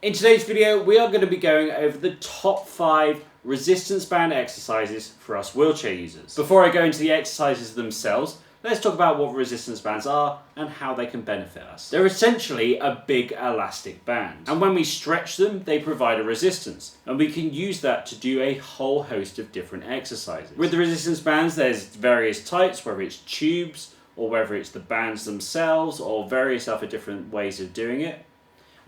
In today's video, we are going to be going over the top 5 resistance band exercises for us wheelchair users. Before I go into the exercises themselves, let's talk about what resistance bands are and how they can benefit us. They're essentially a big elastic band, and when we stretch them, they provide a resistance, and we can use that to do a whole host of different exercises. With the resistance bands, there's various types, whether it's tubes, or whether it's the bands themselves, or various other different ways of doing it.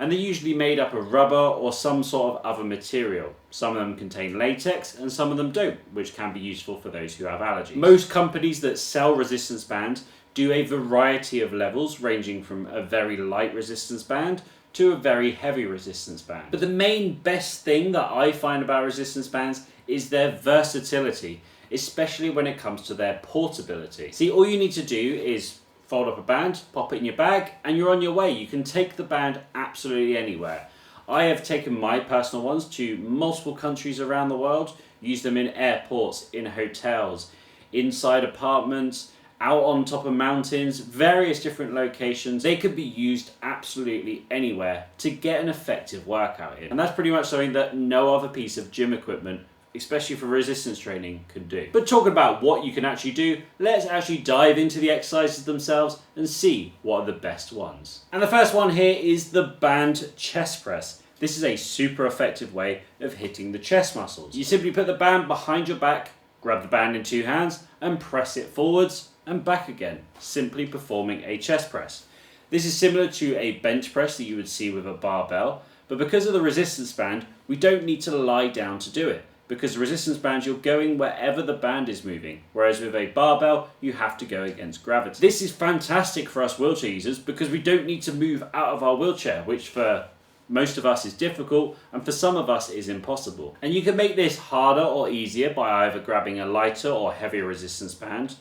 And they're usually made up of rubber or some sort of other material. Some of them contain latex and some of them don't, which can be useful for those who have allergies. Most companies that sell resistance bands do a variety of levels, ranging from a very light resistance band to a very heavy resistance band. But the main best thing that I find about resistance bands is their versatility, especially when it comes to their portability. See, all you need to do is fold up a band, pop it in your bag, and you're on your way. You can take the band absolutely anywhere. I have taken my personal ones to multiple countries around the world, used them in airports, in hotels, inside apartments, out on top of mountains, various different locations. They could be used absolutely anywhere to get an effective workout in. And that's pretty much something that no other piece of gym equipment, especially for resistance training, can do. But talking about what you can actually do, let's actually dive into the exercises themselves and see what are the best ones. And the first one here is the band chest press. This is a super effective way of hitting the chest muscles. You simply put the band behind your back, grab the band in 2 hands and press it forwards and back again, simply performing a chest press. This is similar to a bench press that you would see with a barbell, but because of the resistance band, we don't need to lie down to do it. Because the resistance bands, you're going wherever the band is moving, whereas with a barbell, you have to go against gravity. This is fantastic for us wheelchair users because we don't need to move out of our wheelchair, which for most of us is difficult, and for some of us is impossible. And you can make this harder or easier by either grabbing a lighter or heavier resistance band,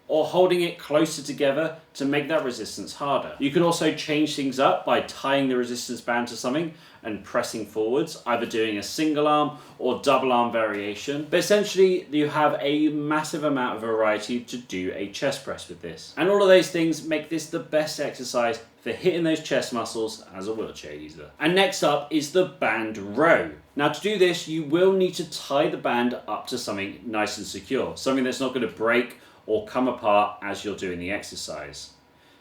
or holding it closer together to make that resistance harder. You can also change things up by tying the resistance band to something and pressing forwards, either doing a single arm or double arm variation. But essentially, you have a massive amount of variety to do a chest press with this. And all of those things make this the best exercise for hitting those chest muscles as a wheelchair user. And next up is the band row. Now to do this, you will need to tie the band up to something nice and secure, something that's not going to break or come apart as you're doing the exercise.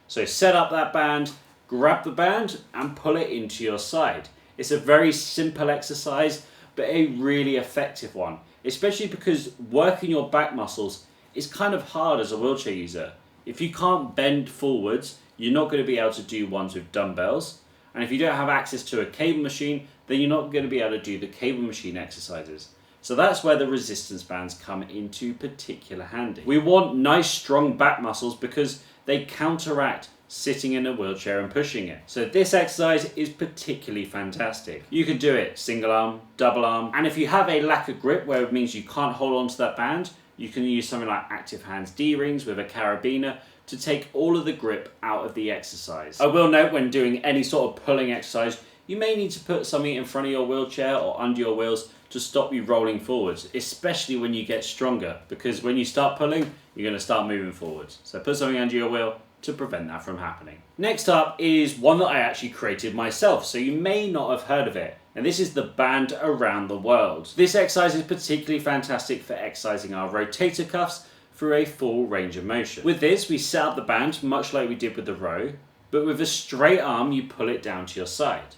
So set up that band, grab the band and pull it into your side. It's a very simple exercise, but a really effective one, especially because working your back muscles is kind of hard as a wheelchair user. If you can't bend forwards, you're not going to be able to do ones with dumbbells. And if you don't have access to a cable machine, then you're not going to be able to do the cable machine exercises. So that's where the resistance bands come into particular handy. We want nice strong back muscles because they counteract sitting in a wheelchair and pushing it. So this exercise is particularly fantastic. You can do it single arm, double arm, and if you have a lack of grip where it means you can't hold on to that band, you can use something like Active Hands D-rings with a carabiner to take all of the grip out of the exercise. I will note when doing any sort of pulling exercise, you may need to put something in front of your wheelchair or under your wheels to stop you rolling forwards, especially when you get stronger, because when you start pulling, you're going to start moving forwards. So put something under your wheel to prevent that from happening. Next up is one that I actually created myself, so you may not have heard of it, and this is the band around the world. This exercise is particularly fantastic for exercising our rotator cuffs through a full range of motion. With this, we set up the band much like we did with the row, but with a straight arm, you pull it down to your side.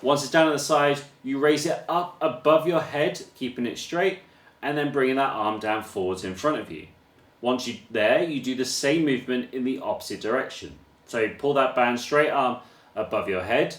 Once it's down at the side, you raise it up above your head, keeping it straight, and then bringing that arm down forwards in front of you. Once you're there, you do the same movement in the opposite direction. So you pull that band straight arm above your head,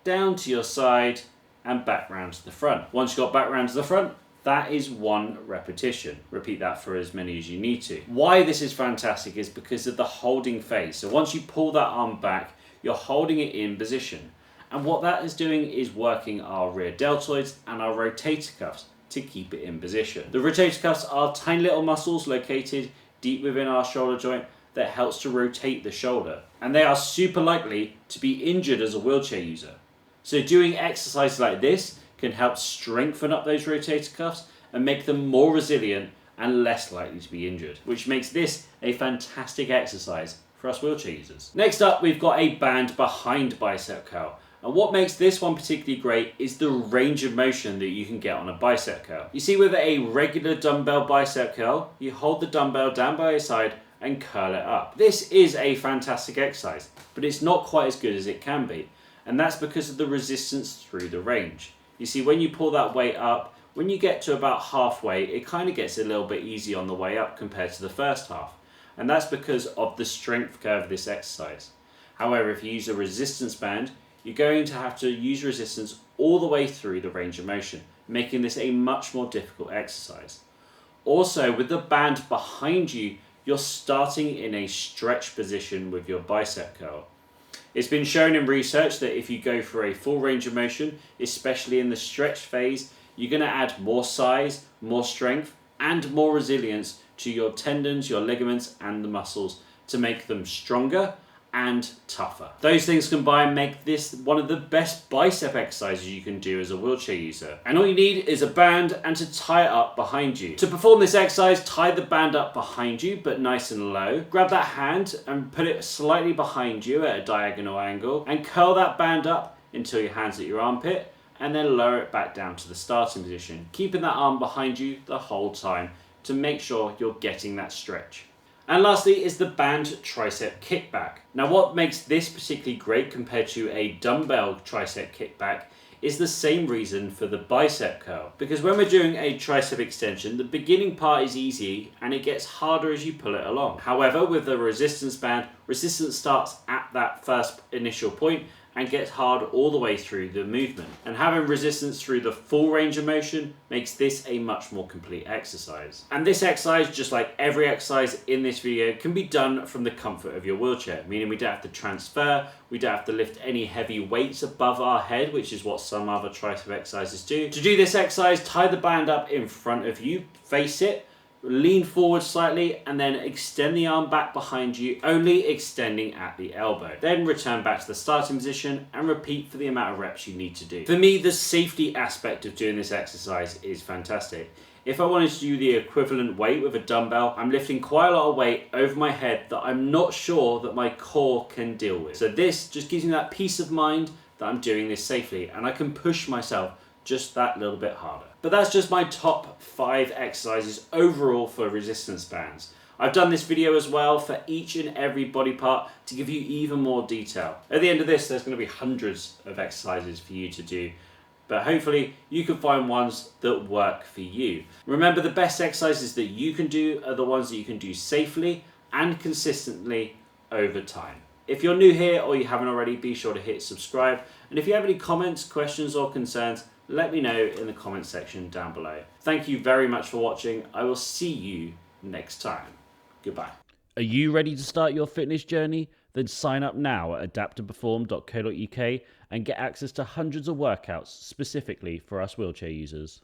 down to your side, and back round to the front. Once you've got back round to the front, that is 1 repetition. Repeat that for as many as you need to. Why this is fantastic is because of the holding phase. So once you pull that arm back, you're holding it in position. And what that is doing is working our rear deltoids and our rotator cuffs to keep it in position. The rotator cuffs are tiny little muscles located deep within our shoulder joint that helps to rotate the shoulder. And they are super likely to be injured as a wheelchair user. So doing exercises like this can help strengthen up those rotator cuffs and make them more resilient and less likely to be injured, which makes this a fantastic exercise for us wheelchair users. Next up, we've got a band behind bicep curl. And what makes this one particularly great is the range of motion that you can get on a bicep curl. You see, with a regular dumbbell bicep curl, you hold the dumbbell down by your side and curl it up. This is a fantastic exercise, but it's not quite as good as it can be. And that's because of the resistance through the range. You see, when you pull that weight up, when you get to about halfway, it kind of gets a little bit easy on the way up compared to the first half. And that's because of the strength curve of this exercise. However, if you use a resistance band, you're going to have to use resistance all the way through the range of motion, making this a much more difficult exercise. Also, with the band behind you, you're starting in a stretch position with your bicep curl. It's been shown in research that if you go for a full range of motion, especially in the stretch phase, you're going to add more size, more strength, and more resilience to your tendons, your ligaments, and the muscles to make them stronger and tougher. Those things combined make this one of the best bicep exercises you can do as a wheelchair user. And all you need is a band and to tie it up behind you. To perform this exercise, tie the band up behind you, but nice and low. Grab that hand and put it slightly behind you at a diagonal angle and curl that band up until your hand's at your armpit, and then lower it back down to the starting position, keeping that arm behind you the whole time to make sure you're getting that stretch. And lastly is the band tricep kickback. Now, what makes this particularly great compared to a dumbbell tricep kickback is the same reason for the bicep curl. Because when we're doing a tricep extension, the beginning part is easy and it gets harder as you pull it along. However, with the resistance band, resistance starts at that first initial point and gets hard all the way through the movement. And having resistance through the full range of motion makes this a much more complete exercise. And this exercise, just like every exercise in this video, can be done from the comfort of your wheelchair, meaning we don't have to transfer, we don't have to lift any heavy weights above our head, which is what some other tricep exercises do. To do this exercise, tie the band up in front of you, face it, lean forward slightly, and then extend the arm back behind you, only extending at the elbow. Then return back to the starting position and repeat for the amount of reps you need to do. For me, the safety aspect of doing this exercise is fantastic. If I wanted to do the equivalent weight with a dumbbell, I'm lifting quite a lot of weight over my head that I'm not sure that my core can deal with. So this just gives me that peace of mind that I'm doing this safely and I can push myself just that little bit harder. But that's just my top 5 exercises overall for resistance bands. I've done this video as well for each and every body part to give you even more detail. At the end of this, there's going to be hundreds of exercises for you to do, but hopefully you can find ones that work for you. Remember, the best exercises that you can do are the ones that you can do safely and consistently over time. If you're new here or you haven't already, be sure to hit subscribe. And if you have any comments, questions or concerns, let me know in the comment section down below. Thank you very much for watching. I will see you next time. Goodbye. Are you ready to start your fitness journey? Then sign up now at adapttoperform.co.uk and get access to hundreds of workouts specifically for us wheelchair users.